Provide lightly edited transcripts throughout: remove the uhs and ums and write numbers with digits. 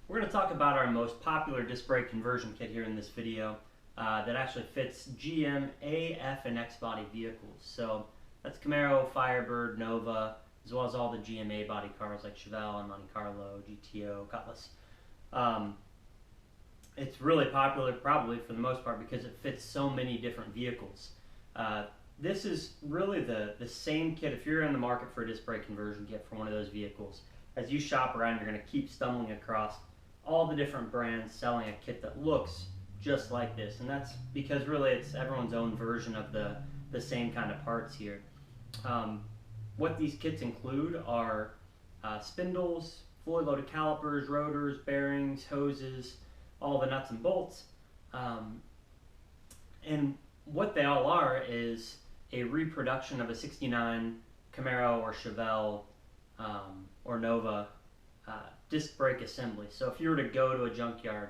We're going to talk about our most popular disc brake conversion kit here in this video that actually fits GM A, F, and X body vehicles. So that's Camaro, Firebird, Nova, as well as all the GMA body cars like Chevelle and Monte Carlo, GTO, Cutlass. It's really popular probably for the most part because it fits so many different vehicles. This is really the same kit. If you're in the market for a disc brake conversion kit for one of those vehicles, as you shop around, you're going to keep stumbling across all the different brands selling a kit that looks just like this, and that's because really it's everyone's own version of the same kind of parts here. What these kits include are spindles, fully loaded calipers, rotors, bearings, hoses, all the nuts and bolts, and what they all are is a reproduction of a 69 Camaro or Chevelle or Nova disc brake assembly. So if you were to go to a junkyard,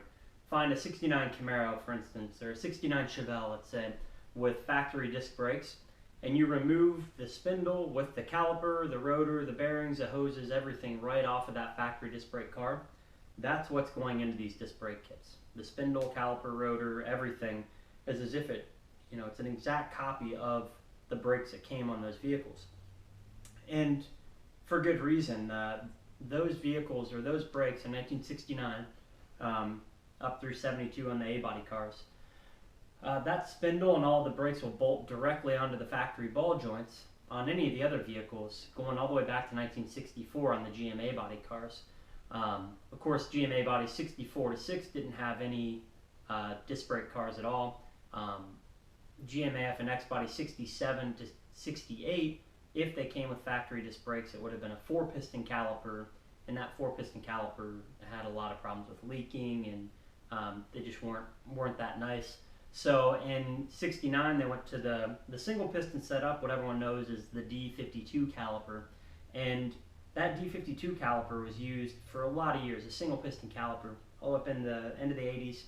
find a 69 Camaro, for instance, or a 69 Chevelle, let's say, with factory disc brakes, and you remove the spindle with the caliper, the rotor, the bearings, the hoses, everything right off of that factory disc brake car, that's what's going into these disc brake kits. The spindle, caliper, rotor, everything is as if it's an exact copy of the brakes that came on those vehicles. And for good reason. Those vehicles, or those brakes in 1969 up through 72 on the A body cars, that spindle and all the brakes will bolt directly onto the factory ball joints on any of the other vehicles, going all the way back to 1964 on the GMA body cars. Of course, GMA body 64 to 6 didn't have any disc brake cars at all. GMAF and X body 67 to 68, if they came with factory disc brakes, it would have been a 4-piston caliper, and that 4-piston caliper had a lot of problems with leaking, and they just weren't that nice. So in 69, they went to the single piston setup, what everyone knows is the D52 caliper, and that D52 caliper was used for a lot of years, a single piston caliper, all up in the end of the 80s,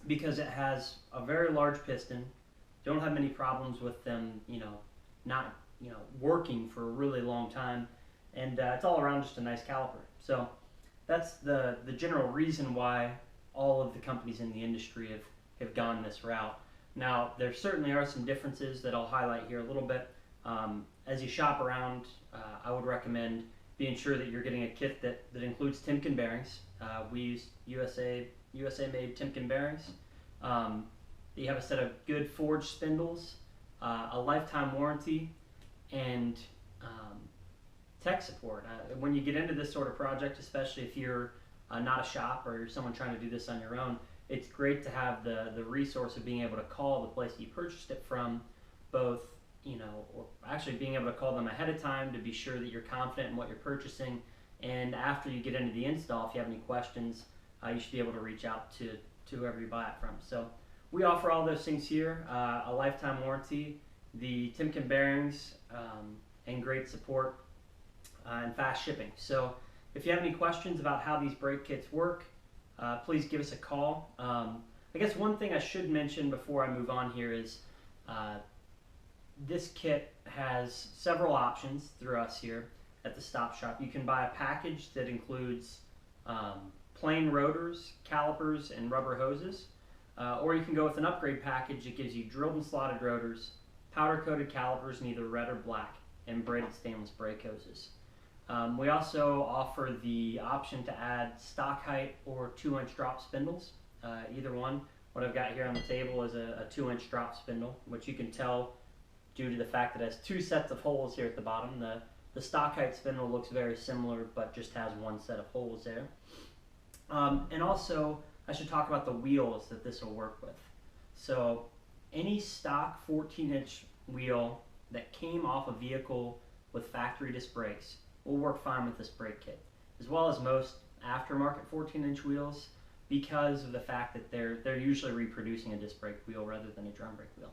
because it has a very large piston. Don't have many problems with them, not working for a really long time, and it's all around just a nice caliper. So that's the general reason why all of the companies in the industry have gone this route. Now, there certainly are some differences that I'll highlight here a little bit. As you shop around, I would recommend being sure that you're getting a kit that includes Timken bearings. We use USA made Timken bearings. You have a set of good forged spindles, a lifetime warranty, and tech support. When you get into this sort of project, especially if you're not a shop or you're someone trying to do this on your own, it's great to have the resource of being able to call the place that you purchased it from, both, or actually being able to call them ahead of time to be sure that you're confident in what you're purchasing, and after you get into the install, if you have any questions, you should be able to reach out to whoever you buy it from. So we offer all those things here, a lifetime warranty, the Timken bearings, and great support and fast shipping. So if you have any questions about how these brake kits work, please give us a call. I guess one thing I should mention before I move on here is this kit has several options through us here at the Stop Shop. You can buy a package that includes plain rotors, calipers, and rubber hoses, or you can go with an upgrade package that gives you drilled and slotted rotors, powder-coated calipers in either red or black, and braided stainless brake hoses. We also offer the option to add stock height or 2-inch drop spindles, either one. What I've got here on the table is a 2-inch drop spindle, which you can tell due to the fact that it has 2 sets of holes here at the bottom. The stock height spindle looks very similar, but just has 1 set of holes there. And also, I should talk about the wheels that this will work with. So any stock 14-inch wheel that came off a vehicle with factory disc brakes will work fine with this brake kit, as well as most aftermarket 14-inch wheels, because of the fact that they're usually reproducing a disc brake wheel rather than a drum brake wheel.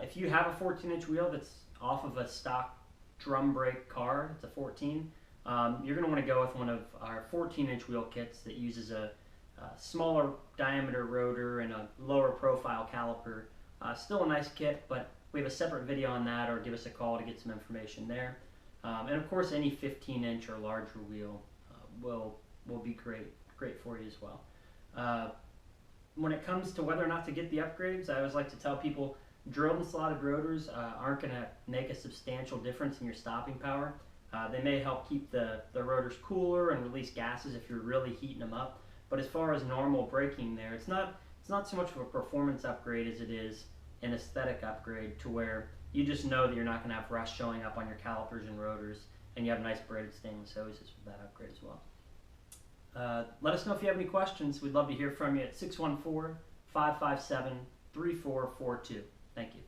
If you have a 14-inch wheel that's off of a stock drum brake car, it's a 14, you're going to want to go with one of our 14-inch wheel kits that uses a smaller diameter rotor and a lower profile caliper. Still a nice kit, but we have a separate video on that, or give us a call to get some information there. And of course, any 15-inch or larger wheel will be great great for you as well. When it comes to whether or not to get the upgrades, I always like to tell people drilled and slotted rotors aren't going to make a substantial difference in your stopping power. They may help keep the rotors cooler and release gases if you're really heating them up. But as far as normal braking there, it's not so much of a performance upgrade as it is an aesthetic upgrade, to where you just know that you're not going to have rust showing up on your calipers and rotors, and you have nice braided stainless hoses with that upgrade as well. Let us know if you have any questions. We'd love to hear from you at 614-557-3442. Thank you.